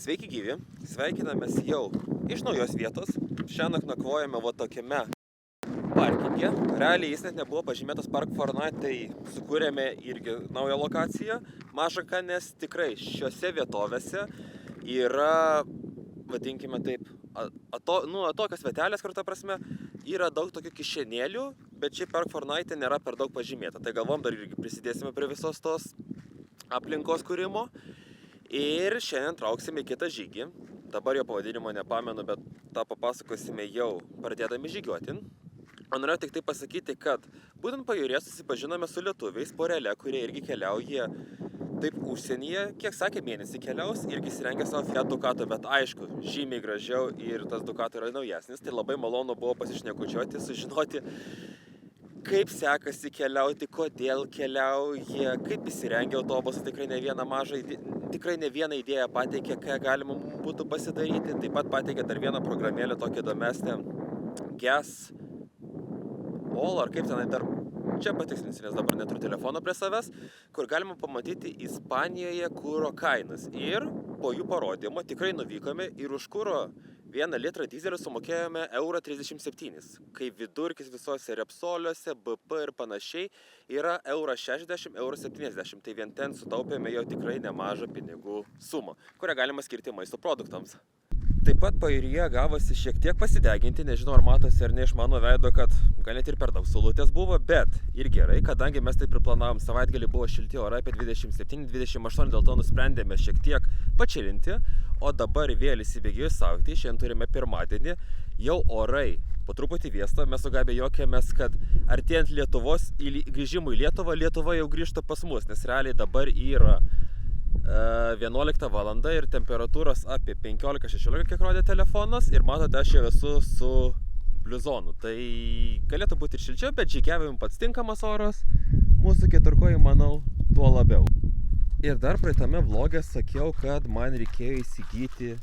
Sveiki gyvi, sveikinamės jau iš naujos vietos. Šiandien nakvojame tokiame parkinge. Realiai jis net nebuvo pažymėtas Park Fortnite, tai sukūrėme irgi naują lokaciją. Mažaką, nes tikrai šiose vietovėse yra, vadinkime taip, tokios vietelės, kur ta prasme yra daug tokių kišenėlių, bet šiaip Park Fortnite nėra per daug pažymėta. Tai galvom dar irgi prisidėsime prie visos tos aplinkos kūrimo. Ir šiandien trauksime į kitą žygį. Dabar jo pavadinimo nepamenu, bet tą papasakosime jau pradėdami žygiuoti. O norėjau tik tai pasakyti, kad būtent pajūryje susipažinome su lietuviais porele, kurie irgi keliauja taip užsienyje. Kiek sakė, mėnesį keliaus, irgi įsirengė savo Fiat Ducato, bet aišku, žymiai gražiau ir tas Ducato yra naujesnis. Tai labai malonu buvo pasišnekučiuoti, sužinoti, kaip sekasi keliauti, kodėl keliauja, kaip įsirengia autobusą, tikrai ne vieną idėją pateikė, ką galima būtų pasidaryti. Taip pat pateikė dar vieną programėlę, tokią įdomesnę, Gas All, ar kaip tenai dar, čia patikslinsiu, nes dabar neturiu telefono prie savęs, kur galima pamatyti Ispanijoje kuro kainas. Ir po jų parodymo tikrai nuvykome ir už kuro 1 litrą dyzelio sumokėjome 1,37 €, kai vidurkis visose Repsoliuose, BP ir panašiai yra 1,60 €, 1,70 €. Tai vien ten sutaupėme jau tikrai nemažą pinigų sumą, kurią galima skirti maisto produktams. Taip pat pajūryje gavosi šiek tiek pasideginti, nežinau ar matosi ar ne iš mano veido, kad gal net ir per daug saulutės buvo, bet ir gerai, kadangi mes taip ir planavom, savaitgalį buvo šilti orai apie 27-28, dėl to nusprendėme šiek tiek pačilinti, o dabar vėl įsibėgėjus savaitei, šiandien turime pirmadienį, jau orai po truputį vėsta, mes su Gabija juokėmės, kad artėjant Lietuvos grįžimui į Lietuvą, Lietuva jau grįžta pas mus, nes realiai dabar yra 11 valanda ir temperatūros apie 15-16, kiek rodė telefonas, ir matote, aš jau esu su bliuzonu. Tai galėtų būti ir šilčiau, bet žygiavimui pats tinkamas oras, mūsų keturkojai, manau, tuo labiau. Ir dar praeitame vloge sakiau, kad man reikėjo įsigyti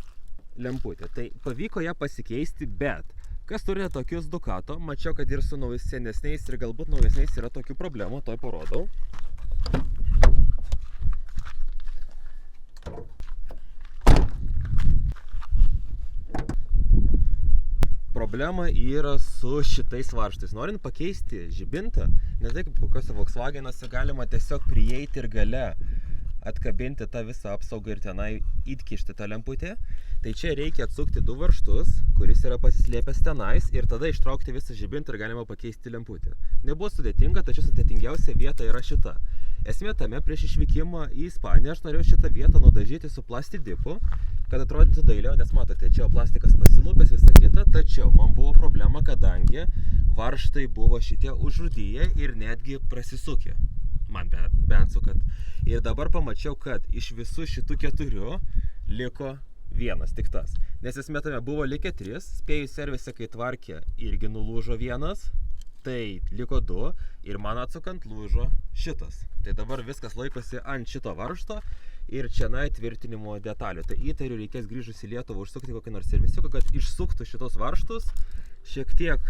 lemputę. Tai pavyko ją pasikeisti, bet kas turite tokius Ducato, mačiau, kad ir su senesniais ir galbūt naujesniais yra tokių problemų, toj parodau. Problema yra su šitais varžtais. Norint pakeisti žibintą, nes tai kaip kokiuose Volkswagenuose galima tiesiog prieiti ir gale atkabinti tą visą apsaugą ir tenai įkišti tą lemputę, tai čia reikia atsukti du varžtus, kuris yra pasislėpęs tenais, ir tada ištraukti visą žibintą ir galima pakeisti lemputę. Nebuvo sudėtinga, tačiau sudėtingiausia vieta yra šita. Esmė tame, prieš išvykimą į Ispaniją aš norėjau šitą vietą nudažyti su plastidipu, kad atrodytų dailiau, nes matote, čia plastikas pasilūpęs, visa kita, tačiau man buvo problema, kadangi varžtai buvo šitie užrūdyje ir netgi prasisukė. Man bent su kad. Ir dabar pamačiau, kad iš visų šitų 4 liko vienas, tik tas. Nes esmė tame buvo likę 3, spėjus servise, kai tvarkė, irgi nulūžo vienas, tai liko 2 ir man atsukant lūžo šitas. Tai dabar viskas laikosi ant šito varžto ir čia tvirtinimo detalių. Tai įtariu, reikės grįžus į Lietuvą užsukti kokį nors servisiuką, kad išsuktų šitos varžtus, šiek tiek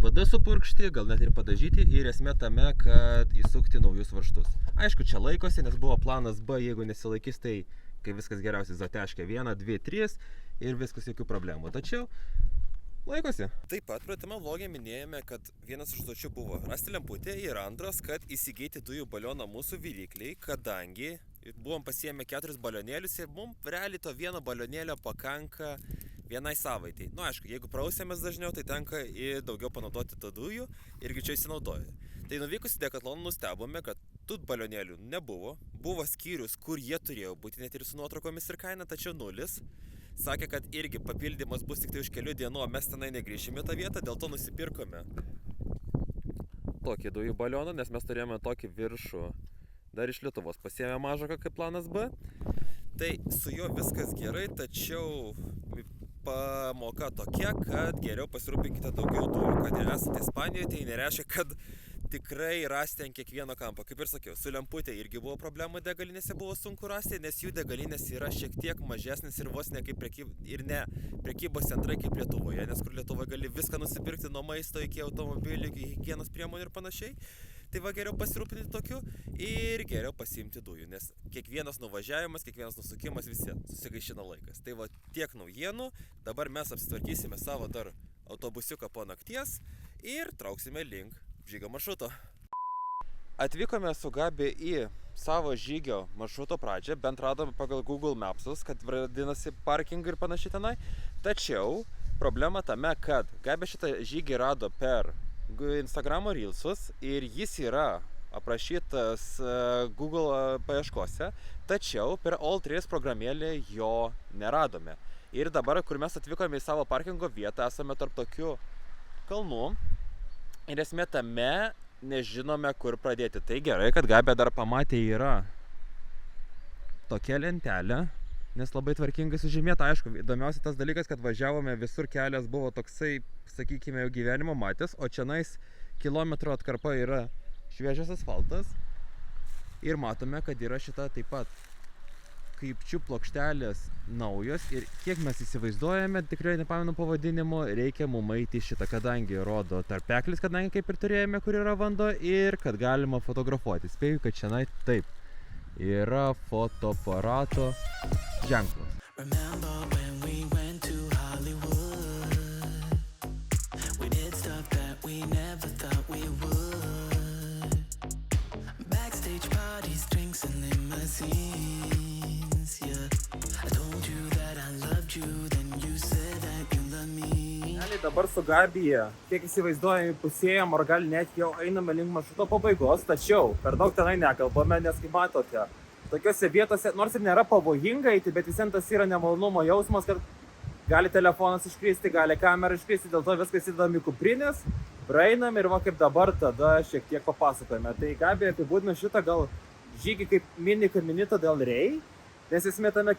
vada supurkšti, gal net ir padažyti, ir esmė tame, kad įsukti naujus varžtus. Aišku, čia laikosi, nes buvo planas B, jeigu nesilaikys, tai kai viskas geriausiai zateškia 1, 2, 3 ir viskas jokių problemų. Tačiau laikosi. Taip pat praeitame vloge minėjome, kad vienas iš užduočių buvo rasti lemputę ir antras, kad įsigyti dujų balioną mūsų virykliai, kadangi buvom pasiėmę 4 balionėlius ir mums realiai to vieno balionėlio pakanka vienai savaitai. Nu aišku, jeigu prausėmės dažniau, tai tenka ir daugiau panaudoti to dujų ir greičiau įsinaudoja. Tai nuvykus į Decathlon nustebome, kad tų balionėlių nebuvo. Buvo skyrius, kur jie turėjo būti, net ir su nuotraukomis ir kaina, tačiau 0. Sakė, kad irgi papildymas bus tik tai už kelių dienų, o mes tenai negrįšime tą vietą, dėl to nusipirkome tokį dujų balioną, nes mes turėjome tokį viršų dar iš Lietuvos pasiėmė mažaką kaip planas B. Tai su juo viskas gerai, tačiau pamoka tokia, kad geriau pasirūpinkite daugiau dujų. Kad ir esate Ispanijoje, tai nereiškia, kad tikrai rasti ant kiekvieno kampo. Kaip ir sakiau, su lemputė irgi buvo problemų, degalinėse buvo sunku rasti, nes jų degalinės yra šiek tiek mažesnis ir vos ne kaip prekybos centrai kaip Lietuvoje, nes kur Lietuvoje gali viską nusipirkti nuo maisto iki automobilių, iki higienos priemonių ir panašiai. Tai va geriau pasirūpinti tokiu ir geriau pasiimti dujų, nes kiekvienas nuvažiavimas, kiekvienas nusukimas visi susigaišina laikas. Tai va tiek naujienų, dabar mes apsitvarkysime savo dar autobusiuką po nakties ir trauksime link žygio maršruto. Atvykome su Gabi į savo žygio maršruto pradžią, bent radome pagal Google Mapsus, kad vadinasi parking ir panašiai tenai. Tačiau problema tame, kad Gabi šitą žygį rado per Instagramo Reelsus ir jis yra aprašytas Google paieškose, tačiau per All3 programėlę jo neradome. Ir dabar, kur mes atvykome į savo parkingo vietą, esame tarp tokių kalnų ir esmė tame, nežinome, kur pradėti. Tai gerai, kad Gabė dar pamatė yra tokia lentelė, nes labai tvarkingai sužymėta. Aišku, įdomiausia tas dalykas, kad važiavome visur, kelias buvo toksai, sakykime, jau gyvenimo matęs, o čianais kilometro atkarpa yra šviežias asfaltas ir matome, kad yra šita taip pat krypčių plokštelės naujos ir kiek mes įsivaizduojame, tikrai nepamenu pavadinimo, reikia mum eiti šitą, kadangi rodo tarpeklis, kadangi kaip ir turėjome, kur yra vanduo ir kad galima fotografuoti. Spėju, kad šiandien taip yra fotoaparato ženklas. Dabar su Gabija, kiek įsivaizduojame, pusėjom, ar gal net jau einame link maršruto pabaigos, tačiau per daug tenai nekalbame, nes kaip matote, tokiose vietose, nors ir nėra pavojinga eiti, bet visiems tas yra nemalonumo jausmas, kad gali telefonas iškristi, gali kamera iškristi, dėl to viskas įdami kuprinės, praeinam ir va kaip dabar tada šiek tiek papasakojame. Tai Gabija apibūdina šitą gal žygį kaip mini kaminito del Rey. Nes esmė tame,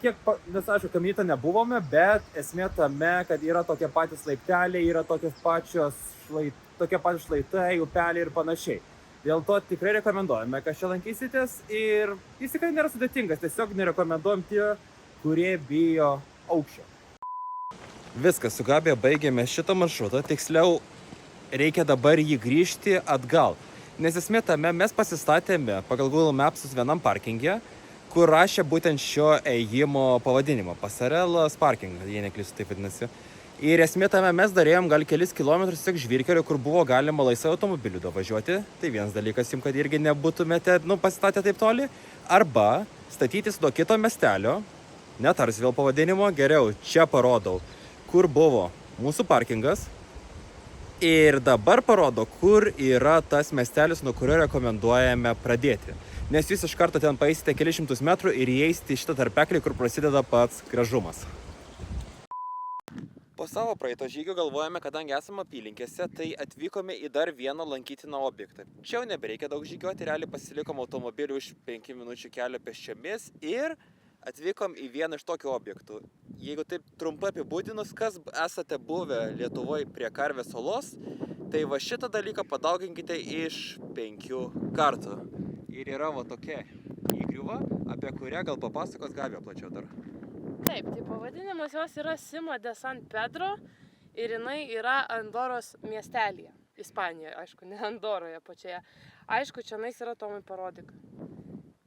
nes aišku, kaminitą nebuvome, bet esmė tame, kad yra tokie patys laipteliai, yra tokie patys šlaitai, upeliai ir panašiai. Dėl to tikrai rekomenduojame, kad čia lankysitės ir jis tikrai nėra sudėtingas, tiesiog nerekomenduojam tie, kurie bijo aukščio. Viskas, su Gabija baigėme šitą maršrutą, tiksliau reikia dabar jį grįžti atgal. Nes esmė tame, mes pasistatėme pagal Google Mapsus vienam parkinge, kur rašė būtent šio ėjimo pavadinimą. Pasarelas parking, jei neklystu, taip vadinasi. Ir esmė tame mes darėjom gal kelis kilometrus tiek žvyrkelio, kur buvo galima laisvai automobiliu davažiuoti. Tai vienas dalykas jums, kad irgi nebūtumėte, pasistatę taip toli. Arba statytis nuo kito miestelio, netars vėl pavadinimo, geriau čia parodau, kur buvo mūsų parkingas. Ir dabar parodo, kur yra tas miestelis, nuo kurio rekomenduojame pradėti. Nes jūs iš karto ten paeisite kelius šimtus metrų ir įeisite šitą tarpeklį, kur prasideda pats gražumas. Po savo praeito žygio galvojame, kadangi esame apylinkėse, tai atvykome į dar vieną lankytiną objektą. Čia jau nebereikia daug žygiuoti, realiai pasilikom automobilį už 5 minučių kelio pėsčiomis ir atvykom į vieną iš tokių objektų. Jeigu taip trumpai apibūdinus, kas esate buvę Lietuvoje prie Karvės salos, tai va šitą dalyką padauginkite iš 5 kartų. Ir yra va tokia įgriuva, apie kurią gal papasakos Gabija plačiau dar. Taip, tai pavadinimas jos yra Cima de San Pedro ir jinai yra Andoros miestelyje. Ispanijoje, aišku, ne Andoroje pačioje. Aišku, čianais yra Tomai parodyk.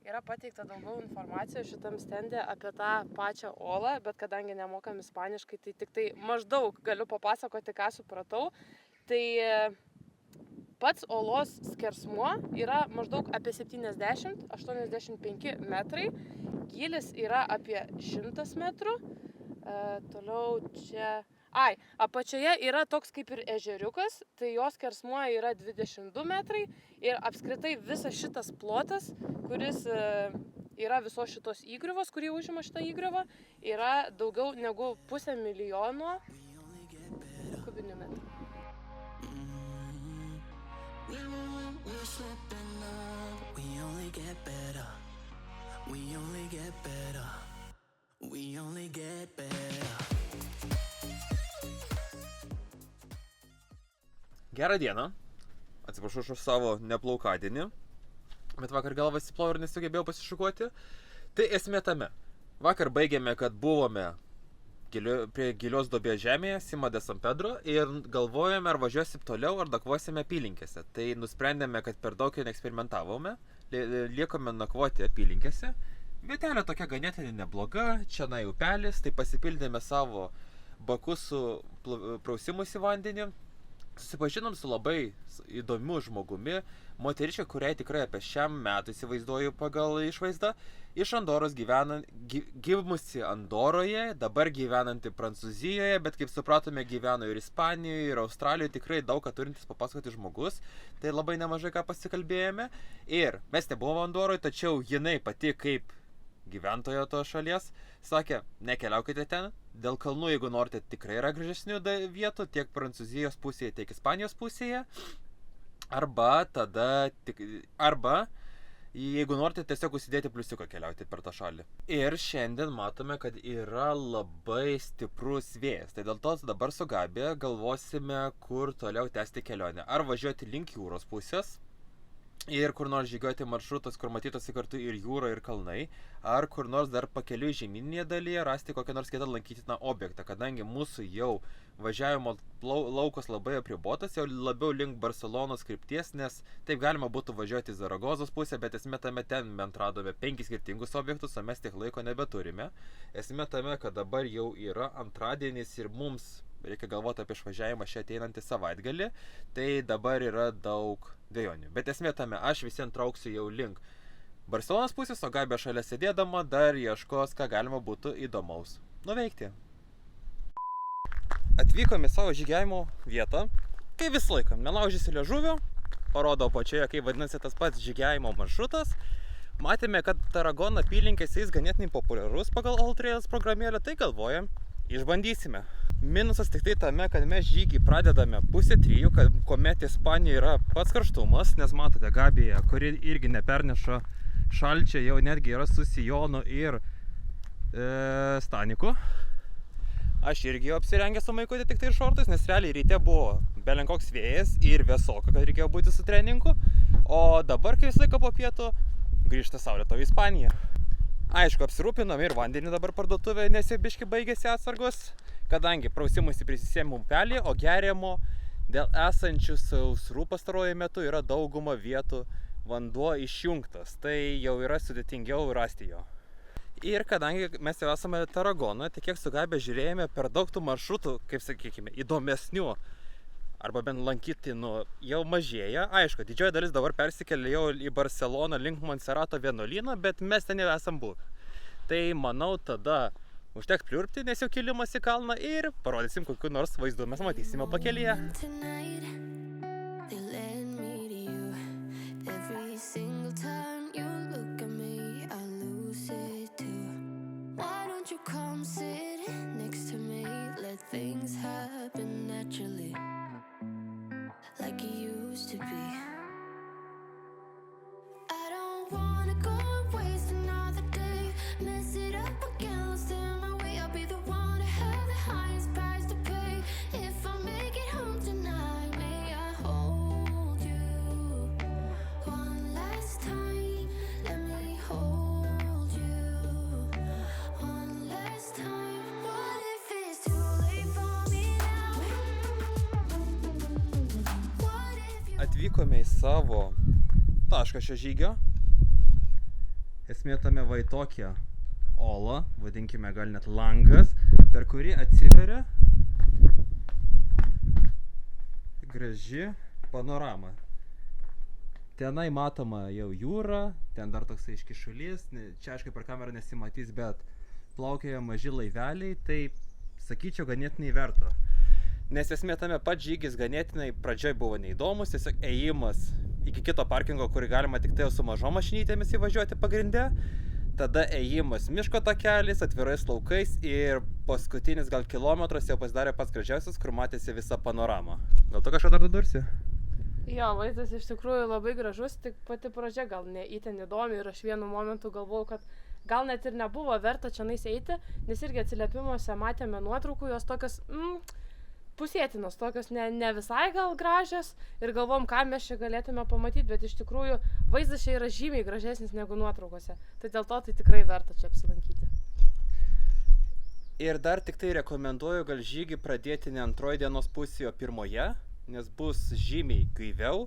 Yra pateikta daugiau informacijos šitam stende apie tą pačią olą, bet kadangi nemokam ispaniškai, tai tik tai maždaug galiu papasakoti, ką supratau. Tai pats olos skersmuo yra maždaug apie 70-85 metrai, gylis yra apie 100 metrų, toliau čia... apačioje yra toks kaip ir ežeriukas, tai jos skersmuo yra 22 metrai ir apskritai visas šitas plotas, kuris yra visos šitos įgriuvos, kurį užima šitą įgriuvą, yra daugiau negu 500 000 kubinių metrų. Gerą dieną. Atsiprašau už savo neplaukadienį, bet vakar galvą įsiplovau ir nesugebėjau pasišukuoti. Tai esmė tame. Vakar baigėme, kad buvome prie gilios duobės žemėje, Cima de San Pedro, ir galvojame, ar važiuosim toliau, ar nakvosime apylinkėse. Tai nusprendėme, kad per daug jau neeksperimentavome, liekame nakvoti apylinkėse. Vietelė tokia ganėtinai nebloga, čia upelis, tai pasipildėme savo bakus su prausimus į vandenį. Susipažinom su labai įdomiu žmogumi, moteriškė, kuriai tikrai apie šiam metų įsivaizduoju pagal išvaizdą, iš Andoros gimusi Andoroje, dabar gyvenanti Prancūzijoje, bet kaip supratome gyveno ir Ispanijoje, ir Australijoje, tikrai daug ką turintis papasakoti žmogus, tai labai nemažai ką pasikalbėjome. Ir mes nebuvome Andoroje, tačiau jinai pati kaip gyventojo to šalies sakė, nekeliaukite ten, dėl kalnų, jeigu norite, tikrai yra gražesnių vietų, tiek Prancūzijos pusėje, tiek Ispanijos pusėje, arba jeigu norite tiesiog užsidėti pliusiuką keliauti per tą šalį. Ir šiandien matome, kad yra labai stiprus vėjas, tai dėl to dabar su Gabija galvosime, kur toliau tęsti kelionę. Ar važiuoti link jūros pusės, ir kur nors žygiuoti maršrutas, kur matytųsi kartu ir jūra, ir kalnai, ar kur nors dar pakeliui žemyninėje dalyje rasti kokią nors kitą lankytiną objektą, kadangi mūsų jau važiavimo laukas labai apribotas, jau labiau link Barcelonos krypties, nes taip galima būtų važiuoti į Zaragozos pusę, bet esmė tame ten mes radome 5 skirtingus objektus, o mes tiek laiko nebeturime. Esmė tame, kad dabar jau yra antradienis ir mums reikia galvoti apie išvažiavimą šią ateinantį savaitgalį, tai dabar yra daug dvejonių. Bet esmė tame, aš visiems trauksiu jau link Barcelonos pusės, o Gabija šalia sėdėdama dar ieškos, ką galima būtų įdomaus nuveikti. Atvykom į savo žygiavimo vietą, kaip visą laiką, nelaužysi liežuvio, parodo apačioje, kaip vadinasi tas pats žygiavimo maršrutas. Matėme, kad Tarragona apylinkėse jis ganėtinai populiarus pagal Alltrails programėlę, tai galvojam, išbandysime. Minusas tik tai tame, kad mes žygį pradedame 2:30, kuomet Ispanijoje yra pats karštumas, nes matote Gabiją, kuri irgi neperneša šalčio, jau netgi yra su sijonu ir staniku. Aš irgi jau apsirengęs su maikutė tik tai ir šortais, nes realiai ryte buvo belenkoks vėjas ir vėsoka, kad reikėjo būti su treningu, o dabar, kai visą laiką po pietų, grįžta saulėto į Ispaniją. Aišku, apsirūpinom ir vandenį dabar parduotuvė, nes jau biški baigėsi atsargos, kadangi prausimusi prisisėmė upelį, o geriamo dėl esančių sausrų pastaruoju metu yra dauguma vietų vanduo išjungtas, tai jau yra sudėtingiau rasti jo. Ir kadangi mes jau esame Tarragonoje, tai kiek su Gabija žiūrėjome per daug tų maršrutų, kaip sakykime, įdomesnių arba bent lankytinų jau mažėja. Aišku, didžioji dalis dabar persikėlė jau į Barceloną link Montserrato vienuolyną, bet mes ten jau esam buvę. Tai manau tada užteks pliurpti, nes jau kilimas į kalną ir parodysim kokių nors vaizdų mes matysime pakelyje. Atvykome į savo tašką šio žygio. Esmė tame va į tokią olą, vadinkime gal net langas, per kurį atsiveria graži panorama. Tenai matoma jau jūra, ten dar toksai iškišulys, čia aišku per kamerą nesimatys, bet plaukioja maži laiveliai, tai sakyčiau ganėtinai verta. Nes esmė tame pats žygis ganėtinai pradžioj buvo neįdomus, tiesiog ėjimas iki kito parkingo, kurį galima tik tai su mažom mašinytėmis įvažiuoti pagrinde. Tada ėjimas miško takeliais, atvirais laukais ir paskutinis gal kilometras jau pasidarė pats gražiausias, kur matėsi visa panorama. Gal tu kažką dar dudursi? Jo, vaizdas iš tikrųjų labai gražus, tik pati pradžia gal ne itin įdomi ir aš vienu momentu galvojau, kad gal net ir nebuvo verta čia eiti, nes irgi atsiliepimuose matėme nuotraukų, jos tokios pusėtinos, tokios ne visai gal gražios ir galvom, ką mes čia galėtume pamatyti, bet iš tikrųjų vaizdas čia yra žymiai gražesnis negu nuotraukose. Tai dėl to tai tikrai verta čia apsilankyti. Ir dar tik tai rekomenduoju gal žygį pradėti ne antroji dienos pusėje, o pirmoje, nes bus žymiai gaiviau,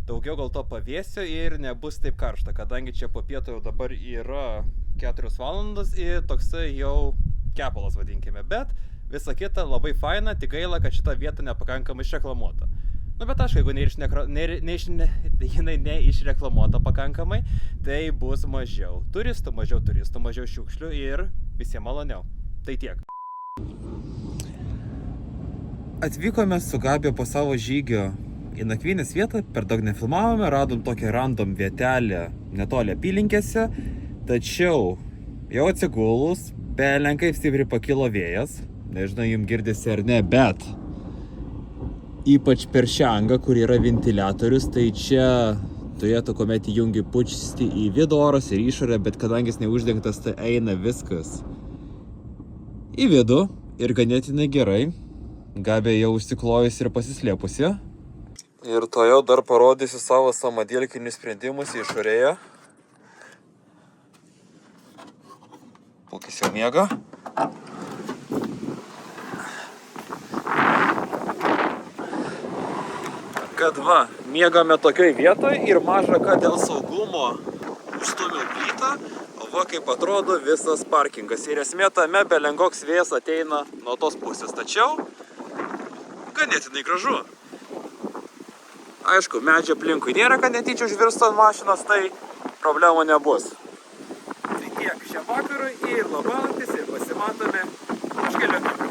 daugiau gal to pavėsio ir nebus taip karšta, kadangi čia po pietų jau dabar yra 4 valandos ir toksai jau kepalas vadinkime, bet visa kita labai faina, tik gaila, kad šita vieta nepakankamai išreklamuota. Nu, bet aišku, jeigu jinai neišreklamuota pakankamai, tai bus mažiau turistų, mažiau šiukšlių ir visiems maloniau. Tai tiek. Atvykome su Gabija po savo žygio į nakvynės vietą, per daug nefilmavome, radom tokią random vietelę netoli apylinkėse, tačiau jau atsigulus, belenkai stipriai pakilo vėjas, nežinau, jums girdisi ar ne, bet ypač per šią angą, kur yra ventiliatorius, tai čia turėtų, kuomet įjungi pučisti į vidų oras ir išorę, bet kadangi jis neuždengtas, tai eina viskas į vidų ir ganėtinai gerai. Gabija jau užsiklojusi ir pasislėpusi. Ir to jau dar parodysiu savo samadėlkinius sprendimus išorėje. Pulkis jau miega. Kad va, miegame tokioj vietoj ir maža, kad dėl saugumo užstumiau plytą, o va kaip atrodo visas parkingas. Ir esmė tame, belenkoks vėjas ateina nuo tos pusės. Tačiau ganėtinai gražu. Aišku, medžio aplinkui nėra, kad netyčia užvirstų ant mašinos, tai problemų nebus. Tai tiek šiam vakarui ir labanaktis ir pasimatome už kelių minučių.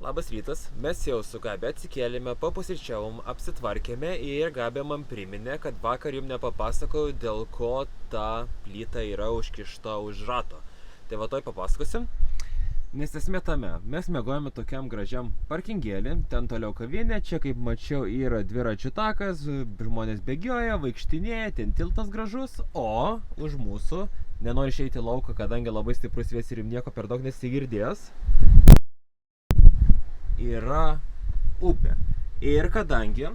Labas rytas, mes jau su Gabija atsikėlėme, papusryčiavom, apsitvarkėme ir Gabija man priminė, kad vakar jums nepapasakojau, dėl ko ta plyta yra užkišta už rato. Tai va toj papasakosim. Nes esmė tame, mes miegojame tokiam gražiam parkingėlį, ten toliau kavinė, čia kaip mačiau yra dviračių takas, žmonės bėgioja, vaikštinėja, ten tiltas gražus, o už mūsų, nenori išeiti į lauką, kadangi labai stiprus vėjas ir jums nieko per daug nesigirdės, yra upė. Ir kadangi,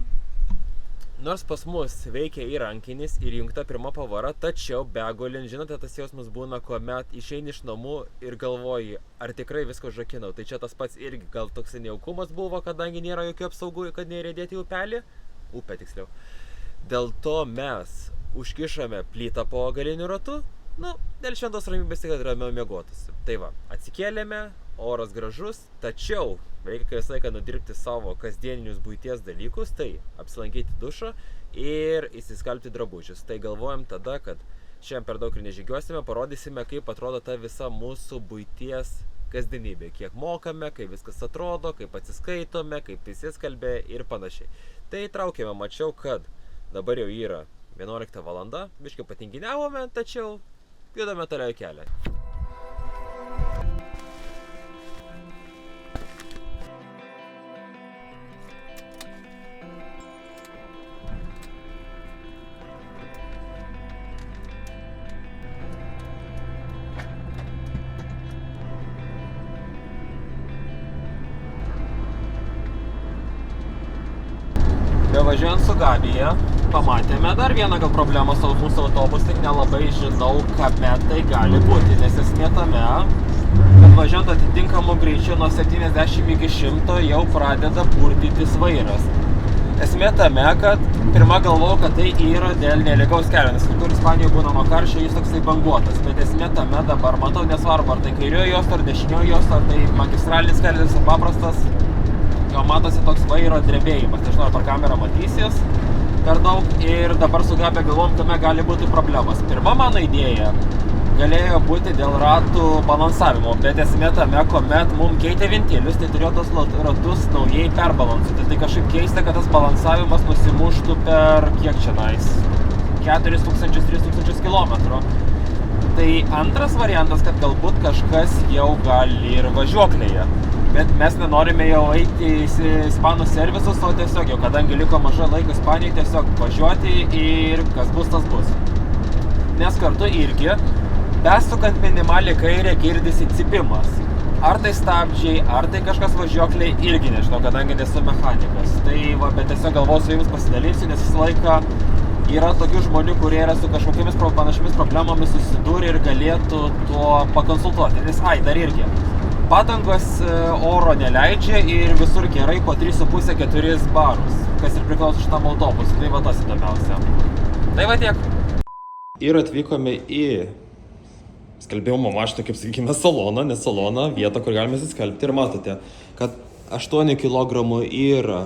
nors pas mus veikia įrankinis ir jungta pirma pavara, tačiau begolin, žinote, tas jausmas būna, kuomet išeini iš namų ir galvoji, ar tikrai viską užrakinau. Tai čia tas pats irgi gal toks nejaukumas buvo, kadangi nėra jokių apsaugų, kad neįrėdėti į upelį. Upę tiksliau. Dėl to mes užkišame plytą po galiniu ratu, dėl šventos ramybės tik ramiau miegotusi. Tai va, atsikėlėme, oras gražus, tačiau reikia visą laiką nudirbti savo kasdieninius buities dalykus, tai apsilankyti dušą ir įsiskalbti drabužius. Tai galvojam tada, kad šiandien per daug ir nežygiuosime, parodysime, kaip atrodo ta visa mūsų buities kasdienybė. Kiek mokame, kaip viskas atrodo, kaip atsiskaitome, kaip įsiskalbė ir panašiai. Tai traukėme, mačiau, kad dabar jau yra 11 valanda, biškai patinginiavome, tačiau judame toliau kelią. Bevažiuojant su Gabija, pamatėme dar vieną gal problemą su mūsų autobus, tik nelabai žinau, kame tai gali būti, nes esmė tame, kad važiuojant atitinkamu greičiu nuo 70 iki 100 jau pradeda purtytis vairas. Esmė tame, kad pirma galvojau, kad tai yra dėl nelygaus kelio, nes kur Ispanijoje būna nuo karščio jis toksai banguotas, bet esmė tame dabar matau nesvarbu, ar tai kairiojo juosta, ar dešiniojo juosta, ar tai magistralinis kelias, ar paprastas. Jau matosi toks vairo drebėjimas, nežinau, ar per kamerą matysis per daug ir dabar su Gabija galvom, kame gali būti problemos. Pirma mano idėja galėjo būti dėl ratų balansavimo, bet esmė tame, kuomet mums keitė ventilius, tai turėjo tos ratus naujai perbalansuoti. Tai kažkaip keista, kad tas balansavimas nusimuštų per kiek čia nais? 4000-3000 kilometrų. Tai antras variantas, kad galbūt kažkas jau gali ir važiuoklėje. Bet mes nenorime jau eiti į ispanų servisus, o tiesiog jau, kadangi liko mažai laiko Ispanijai, tiesiog važiuoti ir kas bus, tas bus. Nes kartu irgi, besukant minimaliai kairę girdisi cypimas. Ar tai stabdžiai, ar tai kažkas važiuokliai, irgi nežinau, kadangi nesu mechanikas. Tai va, bet tiesiog galvoju su jums pasidalinsiu, nes visą laiką yra tokių žmonių, kurie yra su kažkokiamis panašiomis problemomis susidūrę ir galėtų tuo pakonsultuoti. Nes, dar irgi. Padangos oro neleidžia ir visur gerai po 3,5-4 barus, kas ir priklauso šitam autobusui, tai va tas įdomiausia. Tai va tiek. Ir atvykome į skalbimo mašiną, kaip sakykime, saloną, ne saloną, vietą, kur galime įsiskalbti ir matote, kad 8 kg yra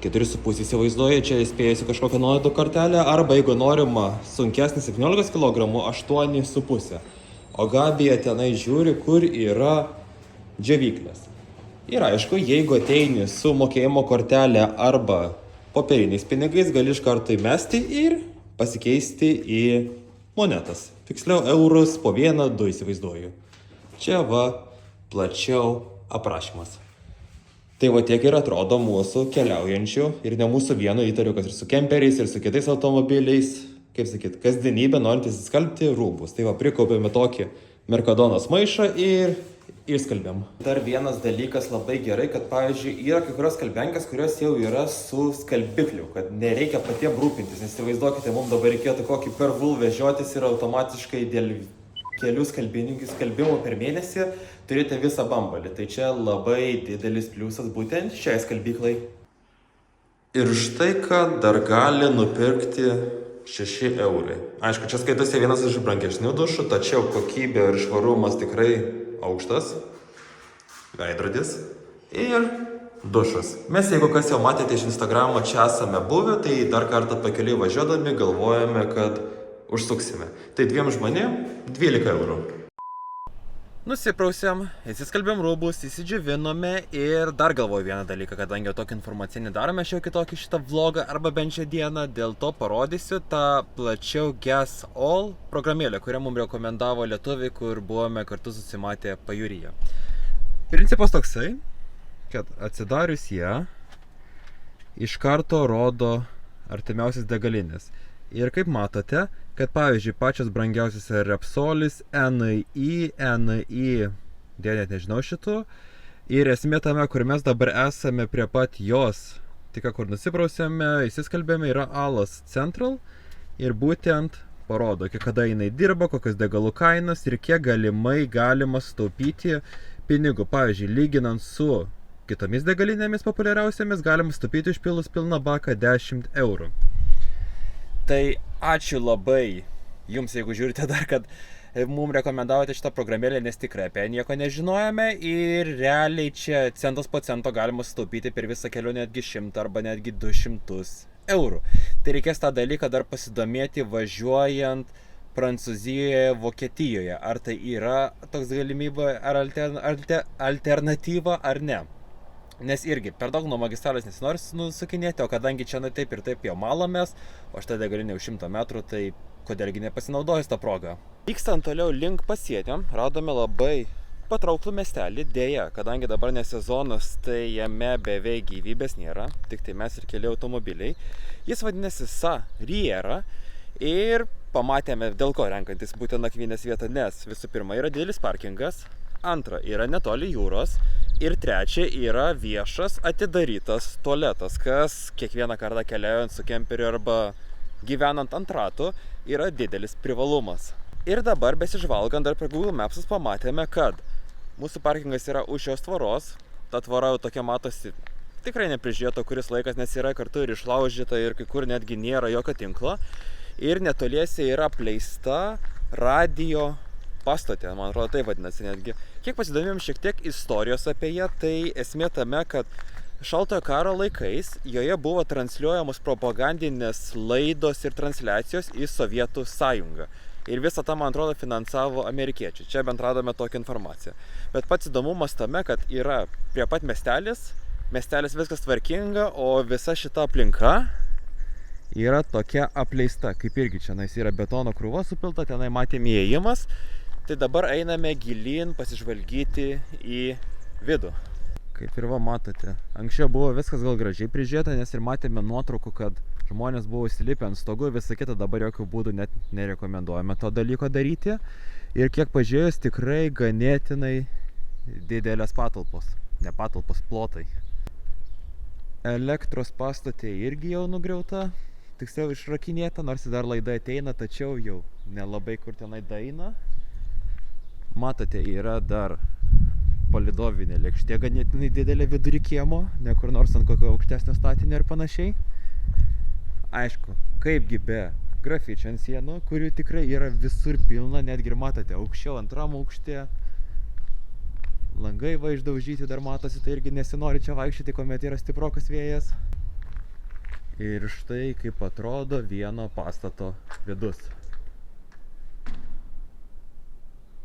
4,5 įsivaizduoja, čia įspėjusi kažkokią nuolaidų kortelę, arba jeigu norima sunkesnį 17 kg, 8,5. O Gabija tenai žiūri, kur yra džiovyklės. Ir aišku, jeigu ateini su mokėjimo kortelė arba popieriniais pinigais, gali iš karto įmesti ir pasikeisti į monetas. Tiksliau, eurus po 1-2 įsivaizduoju. Čia va plačiau aprašymas. Tai va tiek ir atrodo mūsų keliaujančių ir ne mūsų vieno, įtariu, kas ir su kemperiais, ir su kitais automobiliais, kaip sakyt, kasdienybė norint įsiskalbti rūbus. Tai va prikaupėme tokį Mercadonas maišą ir išskalbėm. Dar vienas dalykas labai gerai, kad pavyzdžiui yra kai kurios skalbenkės, kurios jau yra su skalbikliu, kad nereikia patiem rūpintis, nes įsivaizduokite, mums dabar reikėtų kokį pervul vežiotis ir automatiškai dėl kelių skalbimų per mėnesį turite visą bambalį. Tai čia labai didelis pliusas būtent šiai skalbyklai. Ir štai ką dar gali nupirkti 6 eurai. Aišku, čia skaitosi vienas iš brangesnių dušų, tačiau kokybė ir švarumas tikrai aukštas. Veidrodis ir dušas. Mes, jeigu kas jau matėte iš Instagramo, čia esame buvę, tai dar kartą pakeliui važiuodami galvojame, kad užsuksime. Tai 2 žmonėm 12 eurų. Nusiprausėm, įsiskalbėm rūbus, įsidžiavinome ir dar galvoju vieną dalyką, kadangi tokį informacinį darome šiek tiek kitokį šitą vlogą arba bent šią dieną, dėl to parodysiu tą plačiau Gas All programėlę, kurią mums rekomendavo lietuviai, kur buvome kartu susimatę pajūryje. Principas toksai, kad atsidarius ją, iš karto rodo artimiausias degalinės. Ir kaip matote, kad pavyzdžiui pačios brangiausios Repsolis, NI, dėl net nežinau šitų. Ir esmė tame, kur mes dabar esame prie pat jos, tik kur nusiprausėme, įsiskalbėme, yra Alas Central. Ir būtent parodo, kada jinai dirba, kokios degalų kainos ir kiek galimai galima sutaupyti pinigų. Pavyzdžiui, lyginant su kitomis degalinėmis populiariausiamis, galima sutaupyti užpilus pilną baką 10 eurų. Tai ačiū labai jums, jeigu žiūrite dar, kad mums rekomendavote šitą programėlę, nes tikrai apie nieko nežinojame ir realiai čia centas po cento galima sutaupyti per visą kelionę netgi 100 arba netgi 200 eurų. Tai reikės tą dalyką dar pasidomėti važiuojant Prancūzijoje, Vokietijoje. Ar tai yra toks galimybė, ar alternatyva, ar ne. Nes irgi per daug nuo magistralės nesinori nusukinėti, o kadangi čia taip ir taip jau malomės, o štai degalinė už 100 metrų, tai kodėlgi nepasinaudojus tą progą. Vykstant toliau link pasienio, radome labai patrauklų miestelį, dėja, kadangi dabar ne sezonas, tai jame beveik gyvybės nėra, tik tai mes ir keli automobiliai. Jis vadinasi Sa Riera ir pamatėme, dėl ko renkantis būtent nakvynės vietą, nes visų pirma yra didelis parkingas, antra yra netoli jūros ir trečia yra viešas atidarytas tualetas, kas kiekvieną kartą keliaujant su kemperiu arba gyvenant ant ratų yra didelis privalumas. Ir dabar besižvalgant dar per Google Maps'us pamatėme, kad mūsų parkingas yra už šios tvoros, ta tvora jau tokia matosi tikrai neprižiūrėta kuris laikas, nes yra kartu ir išlaužyta ir kai kur netgi nėra jokio tinklo. Ir netoliese yra apleista radio pastotė, man atrodo tai vadinasi netgi. Kiek pasidomėjom šiek tiek istorijos apie ją, tai esmė tame, kad Šaltojo karo laikais joje buvo transliuojamos propagandinės laidos ir transliacijos į Sovietų sąjungą. Ir visą tą, man atrodo, finansavo amerikiečiai. Čia bent radome tokią informaciją. Bet pats įdomumas tame, kad yra prie pat miestelis viskas tvarkinga, o visa šita aplinka yra tokia apleista, kaip irgi čia yra betono krūva supilta, tenai matėme įėjimas. Tai dabar einame gilyn pasižvalgyti į vidų. Kaip ir va matote, anksčiau buvo viskas gal gražiai prižiūrėta, nes ir matėme nuotraukų, kad žmonės buvo įsilipę ant stogų, visą kitą dabar jokių būdų net nerekomenduojame to dalyko daryti. Ir kiek pažiūrėjus, tikrai ganėtinai didelės patalpos, ne patalpos, plotai. Elektros pastotė irgi jau nugriauta, tiksliau išrakinėta, nors dar laida ateina, tačiau jau nelabai kur tenai daeina. Matote, yra dar palidovinė lėkštė ganėtinai didelė vidury kiemo, ne kur nors ant kokio aukštesnio statinio ir panašiai. Aišku, kaipgi be grafičių ant sienų, kurių tikrai yra visur pilna, netgi ir matote aukščiau antram aukšte. Langai va išdaužyti dar matosi, tai irgi nesinori čia vaikščioti, kuomet yra stiprokas vėjas. Ir štai kaip atrodo vieno pastato vidus.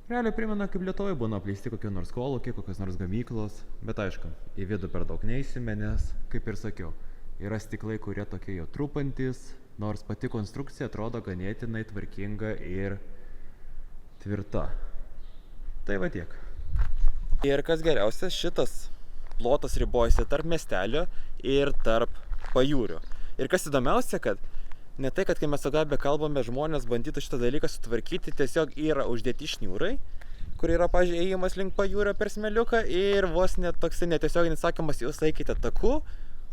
Realiai primena, kaip Lietuvoje būna apleisti kokie nors kolūkiai, kokios nors gamyklos. Bet aišku, į vidų per daug neįsime, nes, kaip ir sakiau, yra stiklai, kurie tokie jau trupantis, nors pati konstrukcija atrodo ganėtinai tvarkinga ir tvirta. Tai va tiek. Ir kas geriausia, šitas plotas ribojasi tarp miestelio ir tarp pajūrio. Ir kas įdomiausia, kad ne tai, kad kai mes su Gabija kalbame, žmonės bandytų šitą dalyką sutvarkyti, tiesiog yra uždėti šniūrai, kur yra, pavyzdžiui, ėjimas link pajūrio per smėliuką ir vos net toksai netiesioginis sakymas, jūs eikite taku,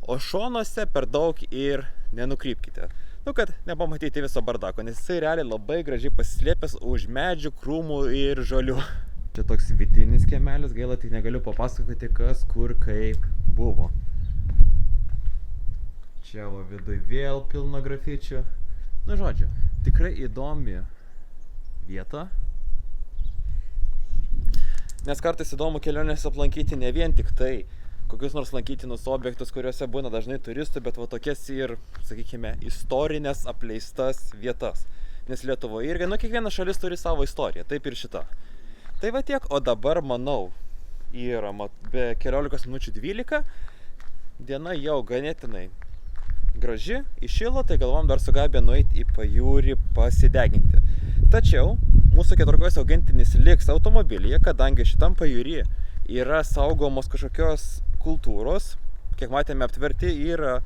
o šonuose per daug ir nenukrypkite. Nu, kad nepamatyti viso bardako, nes jisai realiai labai gražiai pasislėpęs už medžių, krūmų ir žolių. Čia toks vidinis kiemelis, gaila tik negaliu papasakoti, kas, kur, kaip buvo. Čia va viduj vėl pilna grafičių. Nu, žodžiu, tikrai įdomi vieta. Nes kartais įdomu kelionės aplankyti ne vien tik tai kokius nors lankytinus objektus, kuriuose būna dažnai turistų, bet va tokias ir, sakykime, istorinės apleistas vietas. Nes Lietuvoje irgi, kiekviena šalis turi savo istoriją, taip ir šita. Tai va tiek, o dabar, manau, yra be 14 minučių 12, diena jau ganėtinai graži, įšilo, tai galvom dar su Gabija nueiti į pajūrį pasideginti. Tačiau mūsų keturkojis augintinis liks automobilyje, kadangi šitam pajūrį yra saugomos kažkokios kultūros, kiek matėme aptverti, yra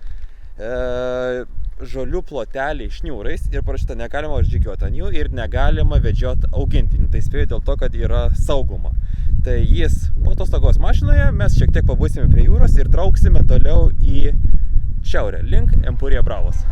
žolių ploteliai šniūrais ir parašyta, negalima žygiuoti ant jų ir negalima vedžioti augintinį. Tai spėju dėl to, kad yra saugoma. Tai jis po atostogos mašinoje, mes šiek tiek pabūsime prie jūros ir trauksime toliau į šiaurę, link Empurija Bravos.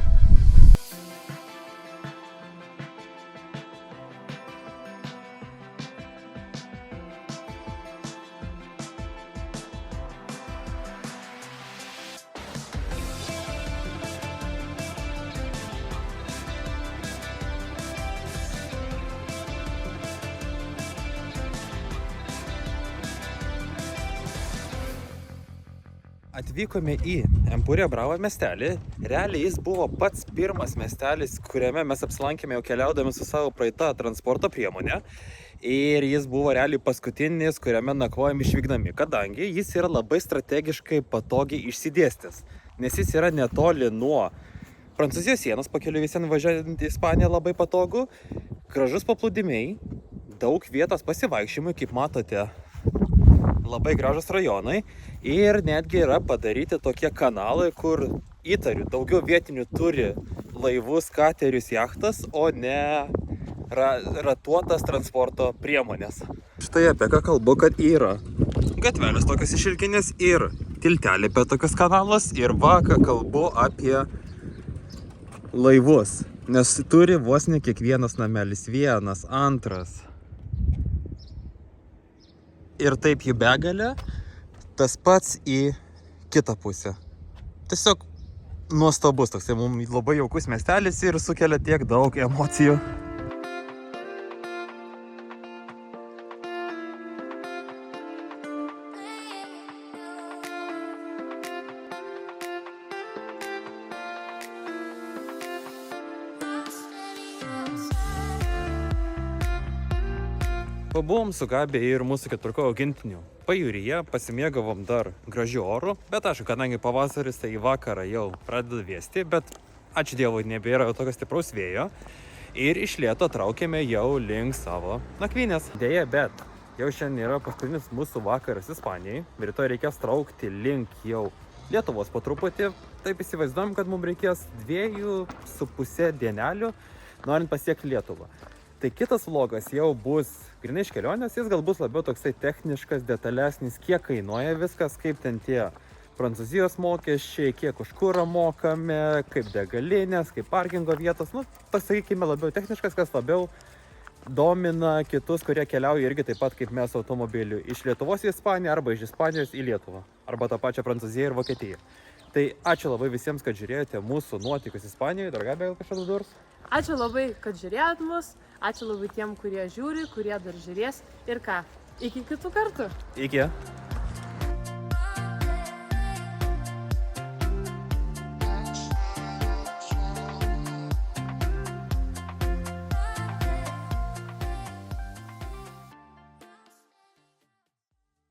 Atvykome į Empurija Bravo miestelį. Realiai jis buvo pats pirmas miestelis, kuriame mes apsilankėme jau keliaudami su savo praeita transporto priemonė. Ir jis buvo realiai paskutinis, kuriame nakvojame išvykdami, kadangi jis yra labai strategiškai patogiai išsidėstęs. Nes jis yra netoli nuo Prancūzijos sienos, pakeliui visien važiuojant į Ispaniją labai patogu. Gražus paplūdimiai, daug vietos pasivaikščiojimui, kaip matote. Labai gražus rajonai ir netgi yra padaryti tokie kanalai, kur įtariu daugiau vietinių turi laivus, katerius, jachtas, o ne ratuotas transporto priemonės. Štai apie ką kalbu, kad yra gatvelės tokios išilginės ir tiltelė apie tokius kanalus ir va, ką kalbu apie laivus, nes turi vos ne kiekvienas namelis, vienas, antras. Ir taip jį begalė, tas pats į kitą pusę. Tiesiog nuostabus toksai mums labai jaukus miestelis ir sukelia tiek daug emocijų. Pabuvom su Gabija ir mūsų keturkojo augintiniu pajūryje, pasimėgavom dar gražiu oru, bet aišku, kadangi pavasaris, tai į vakarą jau pradeda vėsti, bet ačiū Dievui nebėra tokio stipraus vėjo ir iš lėto traukėme jau link savo nakvynės. Deja, bet jau šiandien yra paskutinis mūsų vakaras Ispanijai, rytoj reikės traukti link jau Lietuvos po truputį, taip įsivaizduojam, kad mums reikės 2,5 dienelių, norint pasiekti Lietuvą. Tai kitas vlogas jau bus grynai iš kelionės, jis gal bus labiau toksai techniškas, detalesnis, kiek kainuoja viskas, kaip ten tie Prancūzijos mokesčiai, kiek už kurą mokame, kaip degalinės, kaip parkingo vietos, pasakykime labiau techniškas, kas labiau domina kitus, kurie keliauja irgi taip pat kaip mes automobiliu iš Lietuvos į Ispaniją arba iš Ispanijos į Lietuvą arba tą pačią Prancūziją ir Vokietiją. Tai ačiū labai visiems, kad žiūrėjote mūsų nuotykius Ispanijoje. Dar Gabija gal kažką durs? Ačiū labai, kad žiūrėjot mus, ačiū labai tiem, kurie žiūri, kurie dar žiūrės ir ką. Iki kitų kartų. Iki.